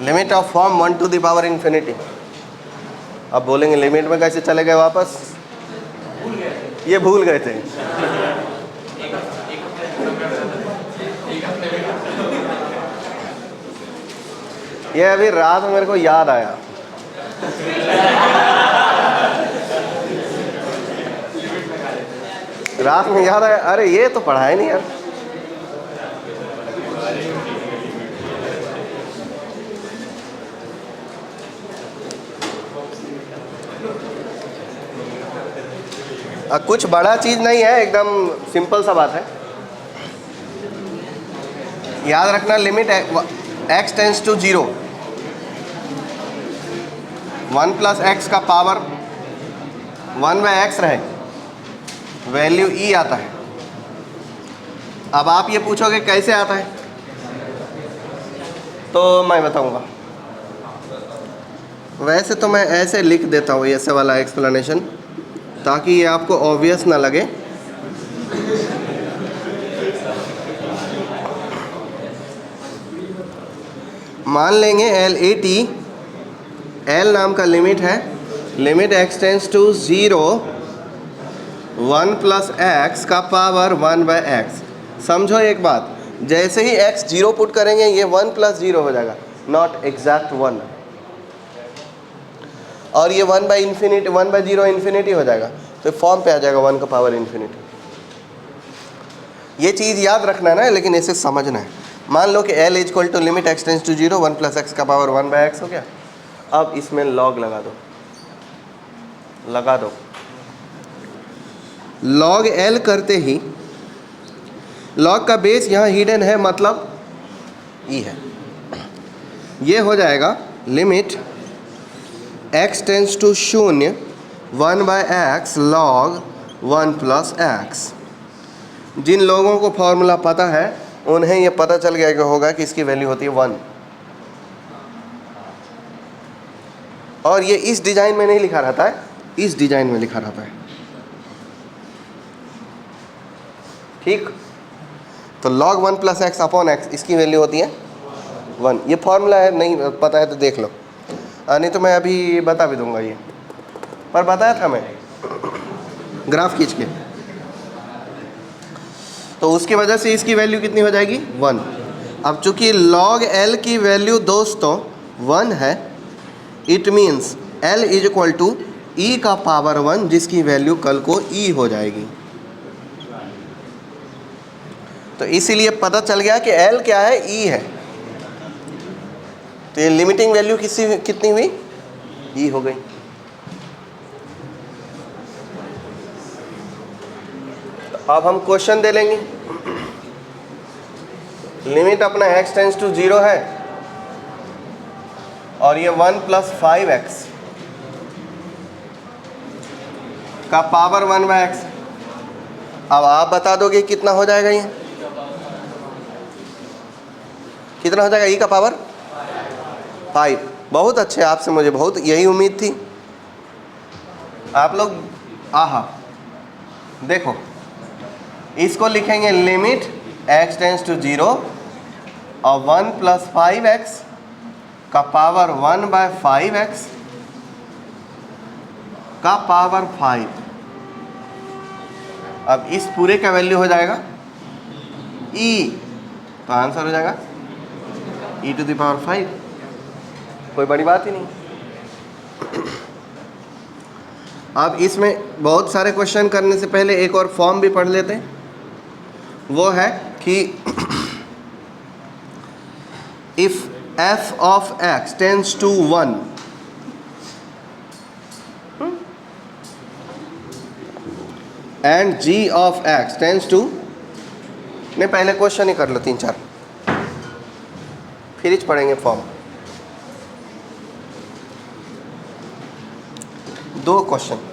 Limit of form 1 to the power infinity. अब बोलेंगे limit में कैसे चले गए वापस, ये भूल गए थे। ये अभी रात में मेरे को याद आया। रात में याद आया, अरे ये तो पढ़ा ही नहीं यार। कुछ बड़ा चीज नहीं है, एकदम सिंपल सा बात है। याद रखना limit x tends to 0, 1 plus x का पावर 1/x रहे, वैल्यू e आता है। अब आप ये पूछोगे कैसे आता है, तो मैं बताऊंगा। वैसे तो मैं ऐसे लिख देता हूँ ऐसे वाला एक्सप्लेनेशन, ताकि ये आपको ऑब्वियस ना लगे। मान लेंगे LAT, L नाम का लिमिट है, limit x tends to 0, 1 plus x का पावर 1/x। समझो एक बात, जैसे ही x 0 पुट करेंगे ये 1 प्लस 0 हो जाएगा, नॉट एग्जैक्ट 1, और ये 1/इंफिनिटी 1/0 इन्फिनिटी हो जाएगा, तो फॉर्म पे आ जाएगा 1 का पावर इन्फिनिटी। ये चीज़ याद रखना है ना, लेकिन इसे समझना है। मान लो कि L equal to limit x tends to 0, 1 plus x का पावर 1/x हो गया। अब इसमें लॉग लगा दो। लॉग L करते ही लॉग का बेस यहाँ हिडन है, मतलब e है। ये हो जाएगा limit x tends to 0, 1/x log 1 plus x. जिन लोगों को फॉर्मूला पता है उन्हें ये पता चल गया कि होगा कि इसकी वैल्यू होती है 1। और ये इस डिजाइन में नहीं लिखा रहता है, इस डिजाइन में लिखा रहता है, ठीक। तो log 1 plus x upon x, इसकी वैल्यू होती है 1। ये फॉर्मूला है, नहीं पता है तो देख लो, नहीं तो मैं अभी बता भी दूंगा। ये पर बताया था मैं ग्राफ खींच के, तो उसकी वजह से इसकी वैल्यू कितनी हो जाएगी 1। अब चूंकि log L की वैल्यू दोस्तों 1 है, it means L is equal to e का पावर 1, जिसकी वैल्यू कल को e हो जाएगी। तो इसीलिए पता चल गया कि L क्या है, e है। तो ये लिमिटिंग वैल्यू कितनी हुई, e हो गई। तो अब हम क्वेश्चन दे लेंगे। लिमिट अपना x टेंस टू 0 है, और ये 1 प्लस 5x का पावर 1/x। अब आप बता दोगे कितना हो जाएगा, ये कितना हो जाएगा, e का पावर 5। बहुत अच्छे, आपसे मुझे बहुत यही उम्मीद थी। आप लोग देखो, इसको लिखेंगे लिमिट x टेंस टू 0 और 1 प्लस 5x का पावर 1/5x का पावर 5। अब इस पूरे का वैल्यू हो जाएगा e, तो आंसर हो जाएगा e टू द पावर 5। कोई बड़ी बात ही नहीं। अब इसमें बहुत सारे क्वेश्चन करने से पहले एक और फॉर्म भी पढ़ लेते हैं। वो है कि if f of x tends to 1 and g of x tends to, नहीं पहले क्वेश्चन ही कर लो 3-4, फिर ही पढ़ेंगे फॉर्म। 2 क्वेश्चन।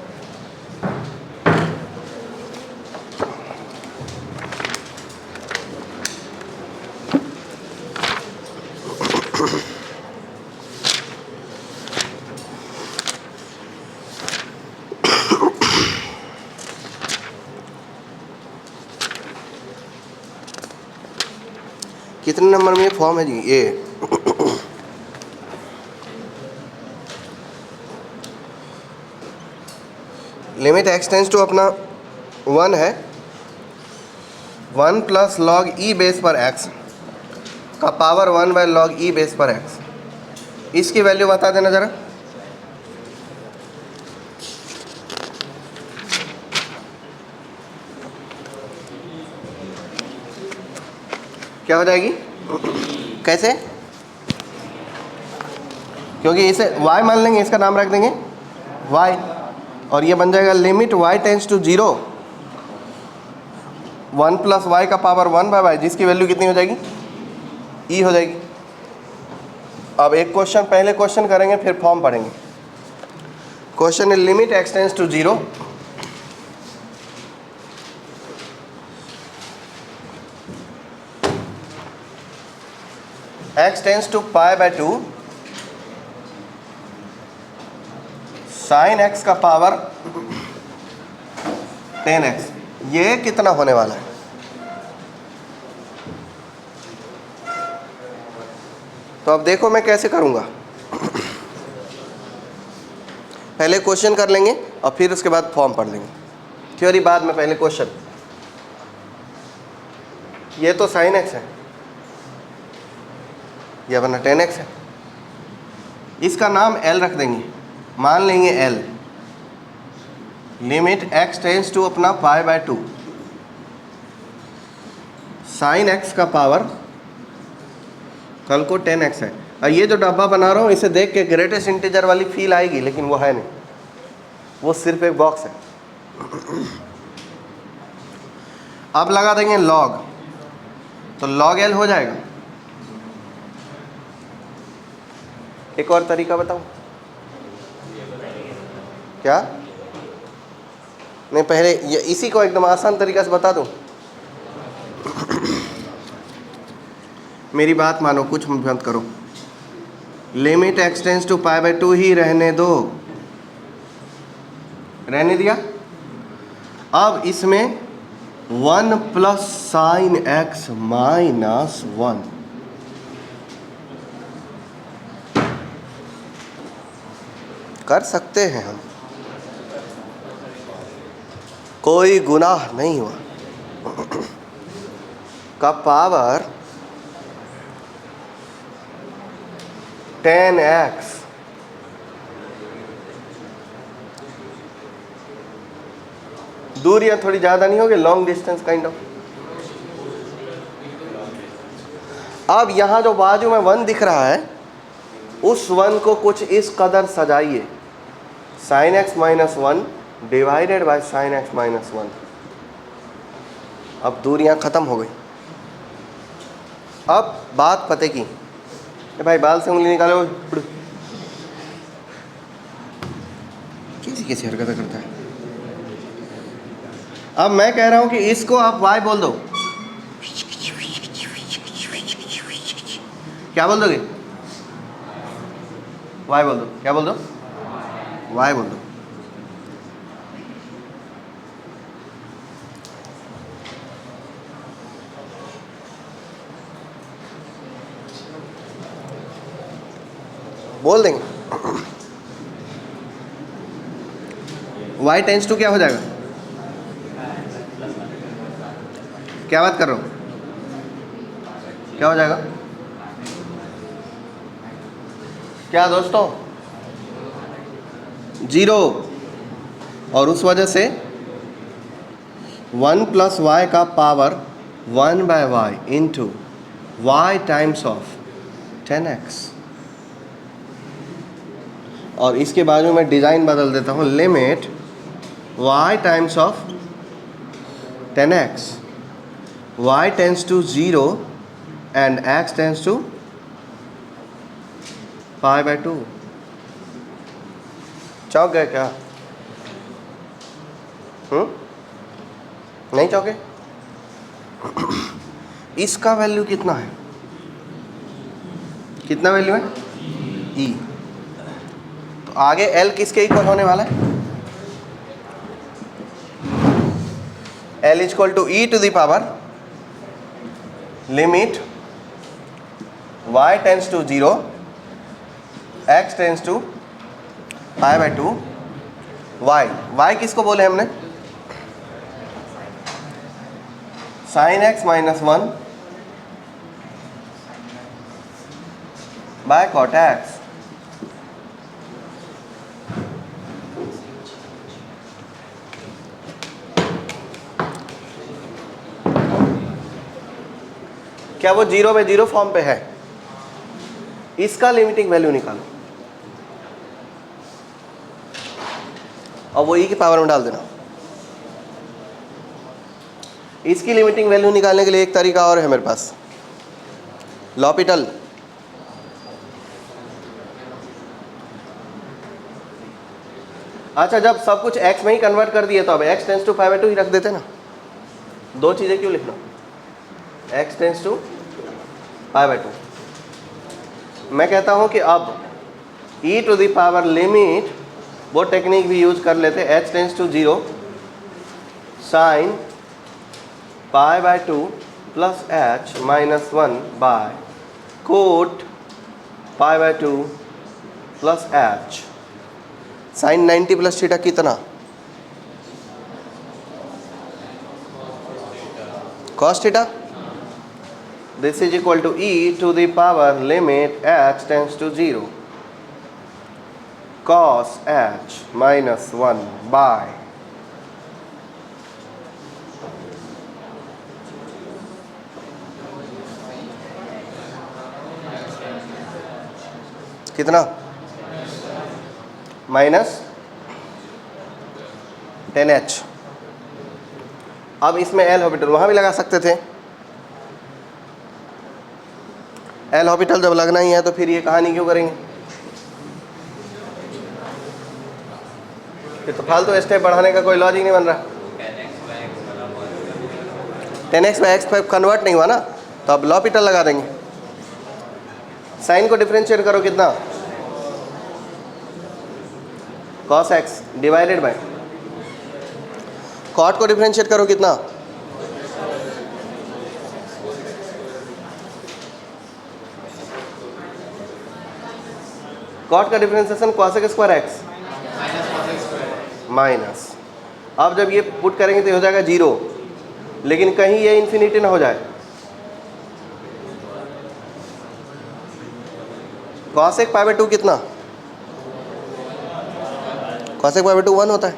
कितने नंबर में ये फॉर्म है जी, ये लिमिट एक्स टेंस टू अपना 1 है, 1 प्लस लॉग ई बेस पर एक्स का power 1 by log E base पर एक्स। इसकी वैल्यू बता देना ज़रा। क्या हो जाएगी? कैसे? क्योंकि इसे y मान लेंगे, इसका नाम रख देंगे y, और ये बन जाएगा limit y tends to 0 1 plus y का पावर 1 बाय वाई, जिसकी वैल्यू कितनी हो जाएगी? e हो जाएगी। अब एक क्वेश्चन, पहले क्वेश्चन करेंगे फिर फॉर्म पढ़ेंगे। क्वेश्चन है limit x tends to 0 x tends to pi by 2 sine x का पावर 10x। ये कितना होने वाला है? तो अब देखो मैं कैसे करूँगा। पहले क्वेश्चन कर लेंगे और फिर उसके बाद फॉर्म पढ़ लेंगे। थ्योरी बाद में, पहले क्वेश्चन। ये तो साइन x है, ये अपना 10x है। इसका नाम L रख देंगे, मान लेंगे L। Limit x tends to अपना पाई बाय 2 साइन x का पावर कल को 10x है। और ये जो डब्बा बना रहा हूँ इसे देख के ग्रेटेस्ट इंटीजर वाली फील आएगी, लेकिन वो है नहीं, वो सिर्फ एक बॉक्स है। अब लगा देंगे log, तो log L हो जाएगा। एक और तरीका बताऊँ क्या? नहीं, पहले ये इसी को एकदम आसान तरीका से बता दूँ। मेरी बात मानो, कुछ मत करो। Limit x tends to pi by 2 ही रहने दो, रहने दिया। अब इसमें 1 प्लस साइन एक्स माइनस 1, कर सकते हैं हम, कोई गुनाह नहीं हुआ, का पावर 10x दूरियां थोड़ी ज़्यादा नहीं होगी, लॉन्ग डिस्टेंस काइंड ऑफ। अब यहाँ जो बाजू में 1 दिख रहा है, उस 1 को कुछ इस कदर सजाइए, sine x minus 1 divided by sine x minus 1। अब दूरियां ख़त्म हो गई। अब बात पते की, भाई बाल से उंगली निकालो, कैसी हरकतें करता है। अब मैं कह रहा हूं कि इसको आप y बोल दो। क्या बोल दोगे? y बोल दो। क्या बोल दो? y बोल दो। बोल देंगे। y टेंस टू क्या हो जाएगा? क्या बात कर रहा हूँ? क्या हो जाएगा? क्या दोस्तों? 0। और उस वजह से 1 प्लस वाई का power 1 by y into y times of 10x। और इसके बाजू में डिज़ाइन बदल देता हूँ, limit y times of 10x y tends to 0 and x tends to pi by 2। चौंक गए क्या? नहीं चौंके? इसका वैल्यू कितना है? कितना वैल्यू है? e। तो आगे l किसके इक्वल होने वाला है? l equal to e to the power limit y tends to 0 x tends to pi by 2 y किसको बोले हमने? sin x minus 1 by cot x। क्या वो 0/0 फॉर्म पे है? इसका लिमिटिंग वैल्यू निकालो और वो e की पावर में डाल देना। इसकी लिमिटिंग वैल्यू निकालने के लिए एक तरीका और है मेरे पास, लॉपिटल। अच्छा, जब सब कुछ x में ही कन्वर्ट कर दिए तो अब x टेंस टू पाई/2 ही रख देते ना। दो चीज़ें क्यों लिखना? x टेंस टू पाई/2। मैं कहता हूं कि अब e to the power limit, वो टेक्निक भी यूज कर लेते, h टेंस टू 0 साइन पाई/2 plus h minus 1 by cot पाई/2 plus h। Sine 90 plus theta कितना? Cos theta. This is equal to e to the power limit h tends to 0 cos h minus 1 bye कितना? Minus 10h। अब इसमें L Hôpital वहाँ भी लगा सकते थे। एल हॉपिटल जब लगना ही है तो फिर ये कहानी क्यों करेंगे? फिर तो फालतू स्टेप बढ़ाने का कोई लॉजिक नहीं बन रहा। 10x में x कन्वर्ट नहीं हुआ ना, तो अब लॉपिटल लगा देंगे। साइन को डिफरेंशिएट करो कितना? cos x divided by cot को डिफरेंशिएट करो कितना? कॉट का differentiation cos square x minus. अब जब ये पुट करेंगे तो हो जाएगा 0, लेकिन कहीं ये इन्फिनिटी ना हो जाए। cos एक पाई/2 कितना? cos एक पाई/2 1 होता है,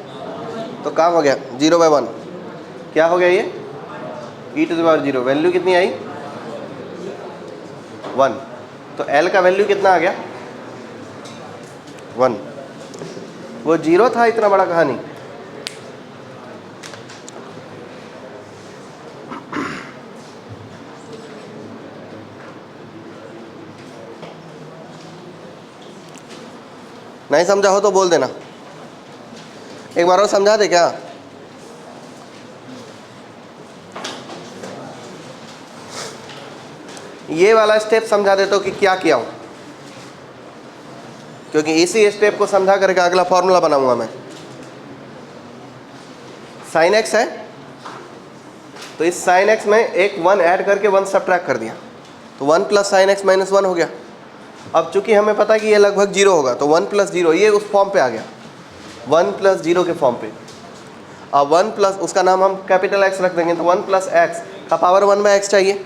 तो काम हो गया 0/1। क्या हो गया ये? e to the power 0। Value कितनी आई? 1। तो l का वैल्यू कितना आ गया? 1। वो 0 था, इतना बड़ा कहानी। नहीं समझा हो तो बोल देना, एक बार और समझा दे क्या? ये वाला स्टेप समझा देता हूँ कि क्या किया हूँ, क्योंकि इसी स्टेप को समझा करके अगला फॉर्मूला बनाऊंगा मैं। साइन x है तो इस साइन x में एक 1 ऐड करके 1 सब्ट्रैक्ट कर दिया, तो 1 प्लस साइन x माइनस 1 हो गया। अब चूंकि हमें पता है कि ये लगभग 0 होगा, तो 1 प्लस 0 ये उस फॉर्म पे आ गया, 1 प्लस 0 के फॉर्म पे। अब 1 प्लस उसका नाम हम कैपिटल X रख देंगे, तो 1 प्लस x का पावर 1/x चाहिए,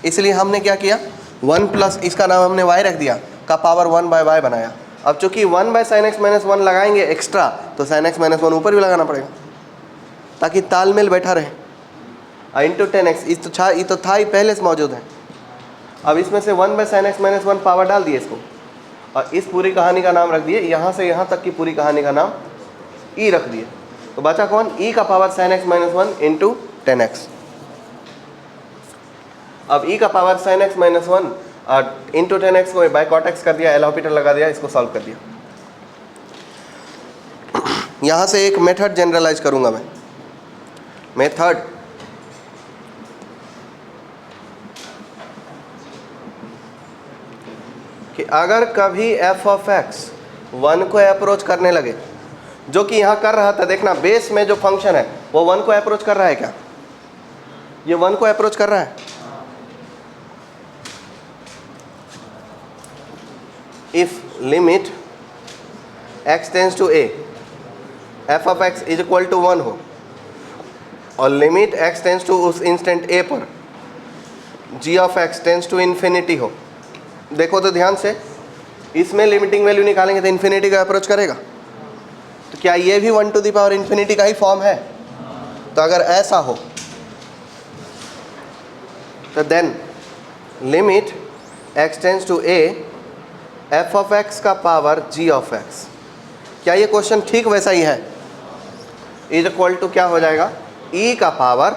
इसलिए हमने क्या किया? 1 प्लस इसका नाम हमने y रख दिया, का पावर 1/y बनाया। अब चूंकि 1/sin x माइनस 1 लगाएंगे एक्स्ट्रा, तो sin x माइनस 1 ऊपर भी लगाना पड़ेगा ताकि तालमेल बैठा रहे। इंटू 10x ये तो था ही पहले से मौजूद है। अब इसमें से 1/sin x माइनस 1 पावर डाल दिए इसको, और इस पूरी कहानी का नाम रख दिए, यहाँ से यहाँ तक की पूरी कहानी का नाम e रख दिए। तो बचा कौन? e का power sin x minus 1 into 10x। अब e का पावर sin x माइनस 1 और इंटू 10x को बाय कॉट x कर दिया, एल हॉपिटल लगा दिया, इसको सॉल्व कर दिया। यहाँ से एक मेथड जनरलाइज करूँगा मैं। मेथड कि अगर कभी f ऑफ x 1 को अप्रोच करने लगे, जो कि यहाँ कर रहा था, देखना बेस में जो फंक्शन है वो 1 को अप्रोच कर रहा है क्या? ये 1 को अप्रोच कर रहा है। If limit x tends to a f of x is equal to 1 हो और लिमिट एक्स टेंस टू उस इंस्टेंट ए पर g of x tends to infinity हो, देखो तो ध्यान से, इसमें लिमिटिंग वैल्यू निकालेंगे तो इन्फिनिटी का अप्रोच करेगा, तो क्या ये भी 1 टू द पावर इन्फिनिटी का ही फॉर्म है? तो अगर ऐसा हो तो then limit x tends to a f of x का पावर जी ऑफ एक्स, क्या ये क्वेश्चन ठीक वैसा ही है? इज इक्वल टू क्या हो जाएगा? ई का पावर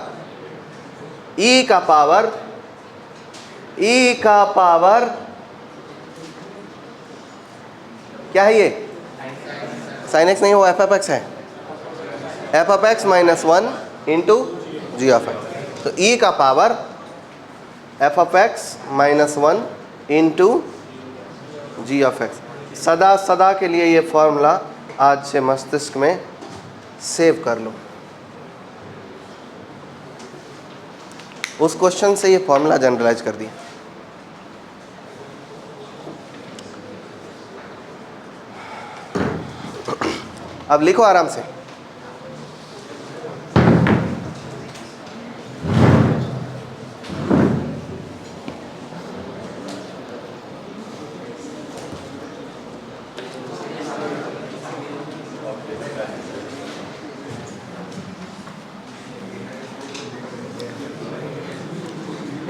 क्या है ये? साइन एक्स नहीं, वो एफ ऑफ एक्स है, f of x minus 1 into g of x. तो ई का power f of x minus 1 into g of x. सदा सदा के लिए ये फॉर्मूला आज से मस्तिष्क में सेव कर लो। उस क्वेश्चन से ये फॉर्मूला जनरलाइज कर दिया। अब लिखो आराम से।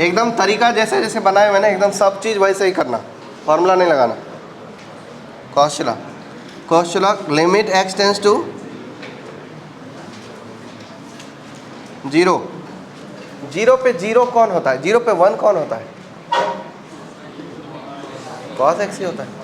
एकदम तरीका जैसे जैसे बनाए मैंने, एकदम सब चीज़ वैसे ही करना, फॉर्मूला नहीं लगाना। कॉस्टुला लिमिट एक्स टेंस टू 0, 0 पे 0 कौन होता है? 0 पे 1 कौन होता है? कॉस एक्स ही होता है।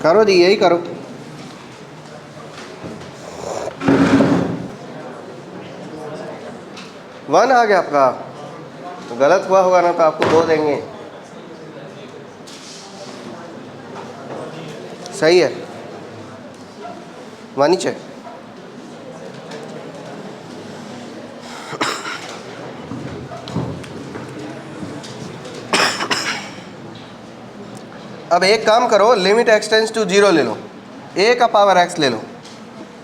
करो जी, यही करो। वन आ गया आपका, तो गलत हुआ होगा ना, तो आपको 2 देंगे। सही है, 1 ही चाहिए। अब एक काम करो, लिमिट एक्स टेंस टू 0 ले लो, ए का पावर एक्स ले लो,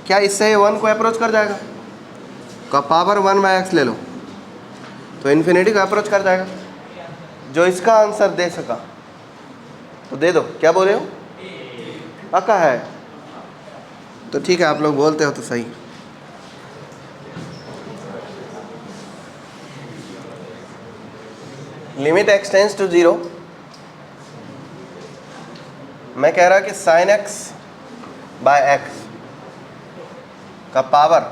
क्या इससे 1 को अप्रोच कर जाएगा? का पावर 1 बाय एक्स ले लो तो इन्फिनिटी का अप्रोच कर जाएगा। जो इसका आंसर दे सका तो दे दो। क्या बोल रहे हो? पक्का है? तो ठीक है, आप लोग बोलते हो तो सही। लिमिट एक्स टेंस टू 0, मैं कह रहा कि साइन एक्स बाय एक्स का पावर,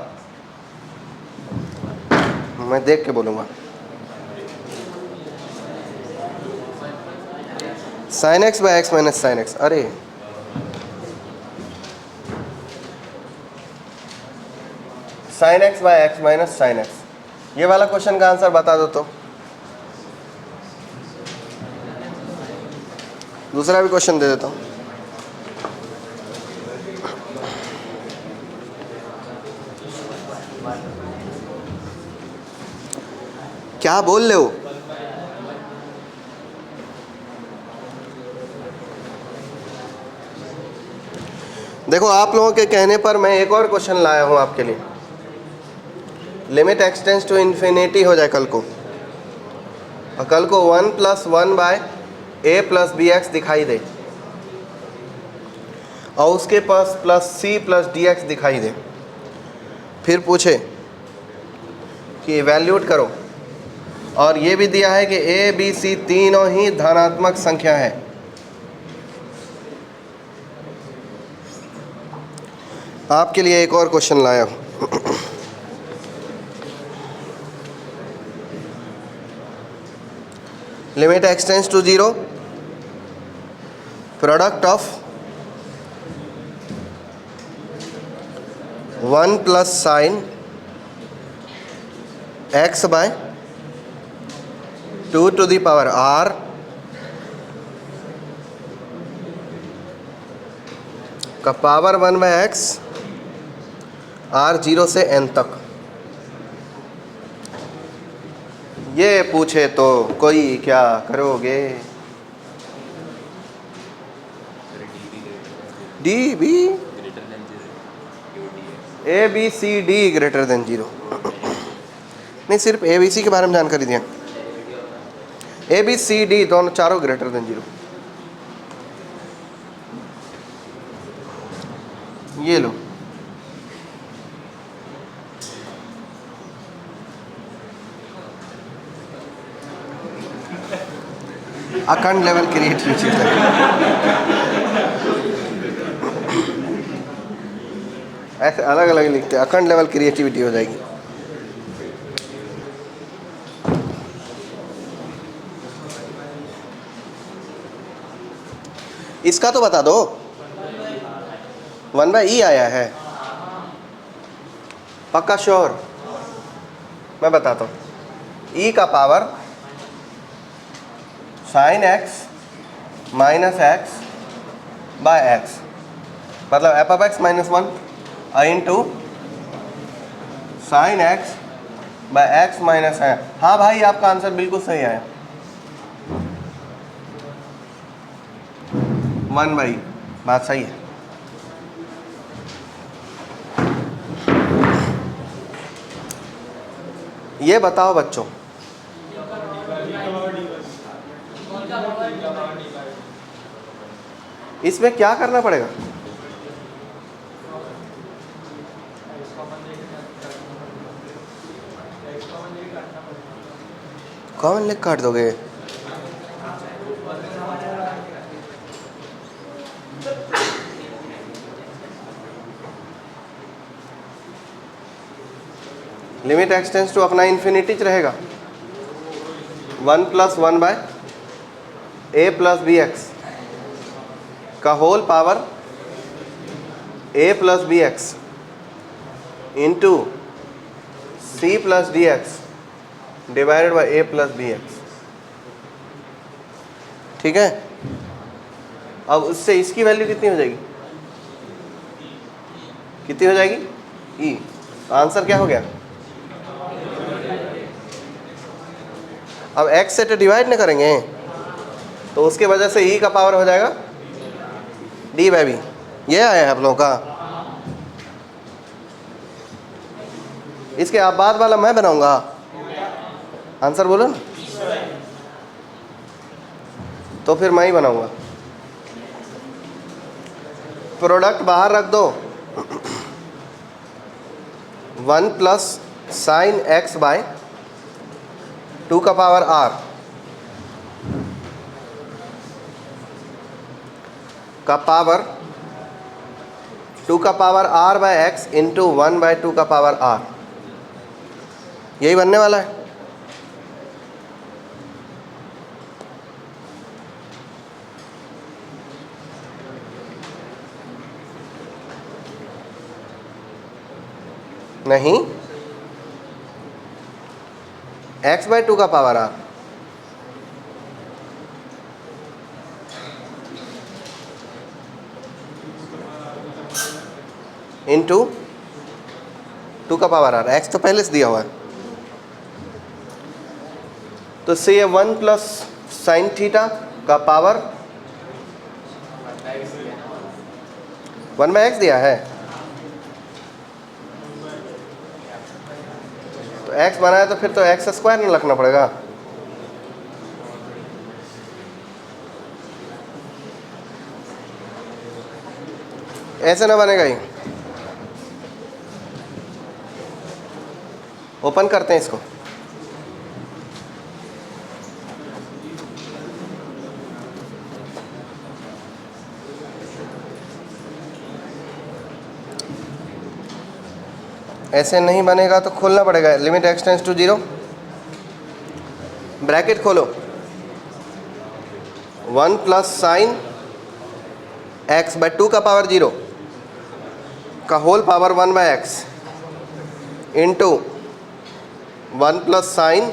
मैं देख के बोलूँगा, sine x by x minus sine x. अरे sine x by x minus sine x, ये वाला क्वेश्चन का आंसर बता दो। तो दूसरा भी क्वेश्चन दे देता हूँ। क्या बोल रहे हो? देखो, आप लोगों के कहने पर मैं एक और क्वेश्चन लाया हूं आपके लिए। Limit x tends to infinity हो जाए कल को, और कल को 1 + 1 by a plus b x दिखाई दे, और उसके पास plus c plus d x दिखाई दे, फिर पूछे कि इवैल्यूएट करो, और ये भी दिया है कि ए बी सी तीनों ही धनात्मक संख्या है, आपके लिए एक और क्वेश्चन लाया हूँ। Limit x tends to 0, product of 1 + sine x by 2 to the power r का पावर 1 बाय एक्स r 0 से n तक। ये पूछे तो कोई क्या करोगे? D B A B C D greater than 0। नहीं, सिर्फ ए बी सी के बारे में जानकारी दिया। ए बी सी डी दोनों चारों ग्रेटर देन 0। ये लो, अखंड लेवल क्रिएटिविटी है। ऐसे अलग अलग लिखते हैं, अखंड लेवल क्रिएटिविटी हो जाएगी। इसका तो बता दो, 1/e आया है, पक्का श्योर? मैं बताता हूँ। e का power sin x minus x by x, मतलब f of x minus 1 into sine x by x minus है। हाँ भाई, आपका आंसर बिल्कुल सही आया, 1/e। बात सही है। ये बताओ बच्चों, इसमें क्या करना पड़ेगा? कॉमन लेके काट दोगे? लिमिट एक्सटेंस टू अपना इन्फिनिटी रहेगा, 1 + 1/a + bx का whole power a + bx into c + dx divided by a + bx। ठीक है। अब उससे इसकी वैल्यू कितनी हो जाएगी? कितनी हो जाएगी? e। आंसर क्या हो गया? अब x से तो डिवाइड ना करेंगे, तो उसके वजह से e का पावर हो जाएगा d/b। ये आया है आप लोगों का। इसके आप बाद वाला मैं बनाऊंगा। आंसर बोलो ना, तो फिर मैं ही बनाऊंगा। प्रोडक्ट बाहर रख दो, 1 + sin x बाय 2 का पावर r का पावर 2 का power r by x into 1/2 का पावर r, यही बनने वाला है। नहीं, x/2 का पावर r इंटू 2 का पावर r, x तो पहले से दिया हुआ है। तो से 1 + sin थीटा का पावर 1/x दिया है, तो x बनाया तो फिर तो x² ना लिखना पड़ेगा। ऐसे ना बनेगा ही। ओपन करते हैं इसको। ऐसे नहीं बनेगा तो खोलना पड़ेगा, लिमिट एक्सटेंस टू 0, ब्रैकेट खोलो, 1 + sin x बाय 2 का पावर 0 का whole power 1/x into 1 + sin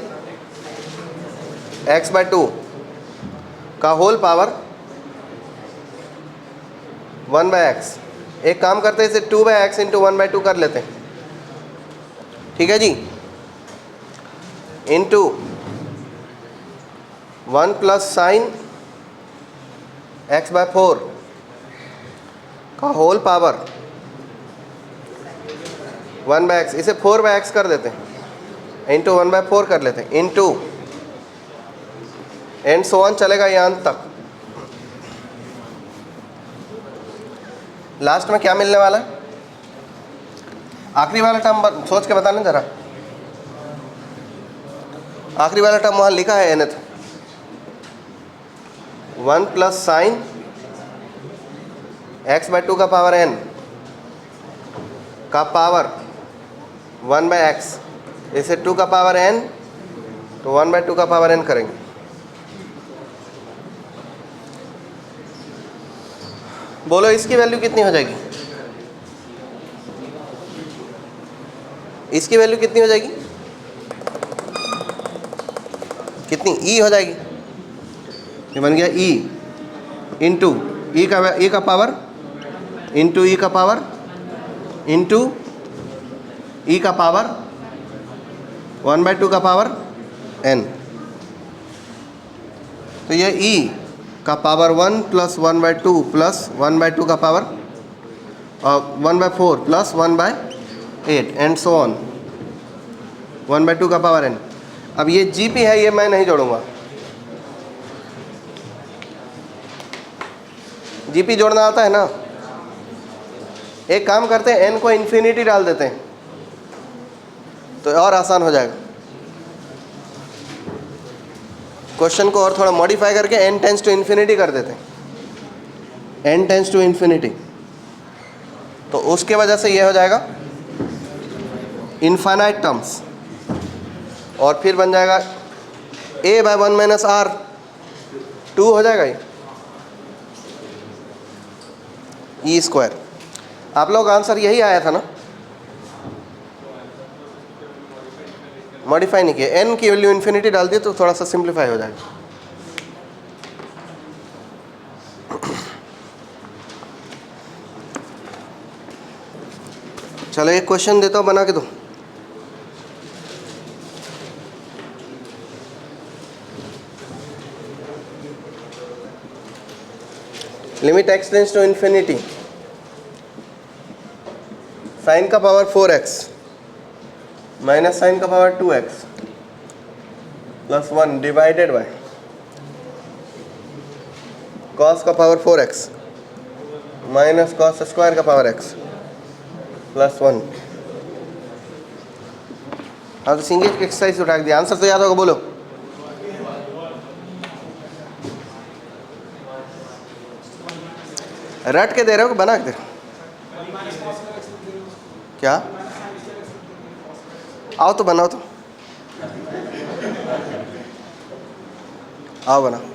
x bye 2 का होल पावर 1/x। एक काम करते हैं, इसे 2/x इंटू 1/2 कर लेते हैं। ठीक है जी, into 1 plus sine x by 4 का होल पावर 1 बाय एक्स, इसे 4 बाय एक्स कर देते हैं, इंटू 1 बाय 4 कर लेते हैं, इंटू एंड सो ऑन चलेगा ये अंत तक। लास्ट में क्या मिलने वाला है? आखिरी वाला टर्म सोच के बताना जरा। आखिरी वाला टर्म वहाँ लिखा है nth, 1 plus sine x bye 2 का पावर n का पावर 1 बाय एक्स, इसे 2 का पावर n तो 1 बाय 2 का पावर n करेंगे। बोलो इसकी वैल्यू कितनी हो जाएगी? इसकी वैल्यू कितनी हो जाएगी? कितनी? ई हो जाएगी। ये बन गया ई इंटू ई का पावर इंटू ई का पावर इंटू ई का पावर 1 बाय 2 का पावर n। तो ये ई का power 1 plus 1 by 2 plus 1 by 2 का power 1 by 4 plus 1 by 8 and so on 1 by 2 का पावर n। अब ये GP है, ये मैं नहीं जोड़ूंगा। GP जोड़ना आता है ना? एक काम करते हैं, n को इन्फिनिटी डाल देते हैं तो और आसान हो जाएगा। क्वेश्चन को और थोड़ा मॉडिफाई करके n टेंस टू इन्फिनिटी कर देते हैं, n टेंस टू इन्फिनिटी, तो उसके वजह से ये हो जाएगा इनफाइनाइट टर्म्स, और फिर बन जाएगा a बाय 1 माइनस r 2 हो जाएगा ये ई स्क्वायर। आप लोग आंसर यही आया था ना? मॉडिफाई नहीं किया, n की वैल्यू इन्फिनिटी डाल दिए तो थोड़ा सा सिंप्लीफाई हो जाएगा। चलो एक क्वेश्चन देता हूँ, बना के दो। Limit x tends to infinity, sine का पावर 4x माइनस साइन का power 2x plus 1 divided by cos का power 4x minus cos square का पावर x प्लस 1। हाँ तो सिंगल की एक्सरसाइज उठा दिया, आंसर तो याद होगा, बोलो। रट के दे रहे हो कि बना के दे रहे हो? क्या? आओ तो बनाओ, तो आओ बनाओ।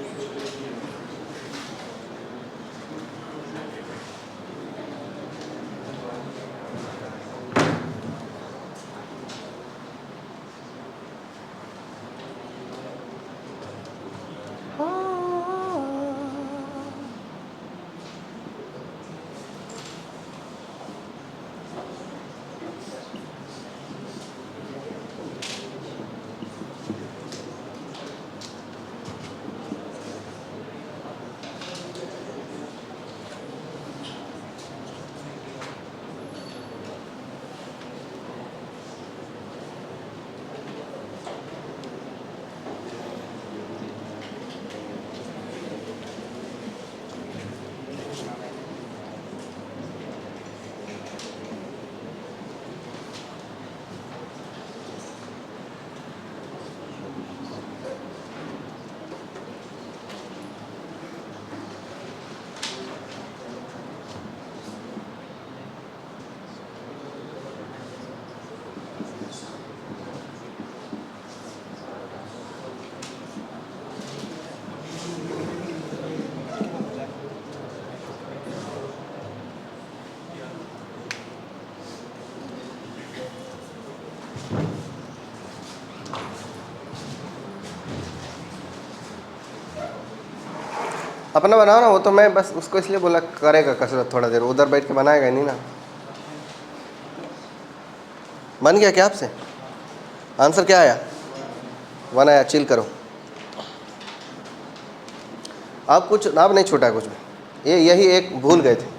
अपना बनाओ ना, वो तो मैं बस उसको इसलिए बोला करेगा कसरत थोड़ा देर, उधर बैठ के बनाएगा नहीं ना। बन गया क्या आपसे? आंसर क्या आया? 1 आया, चिल करो। अब नहीं छूटा कुछ भी, ये यही एक भूल गए थे।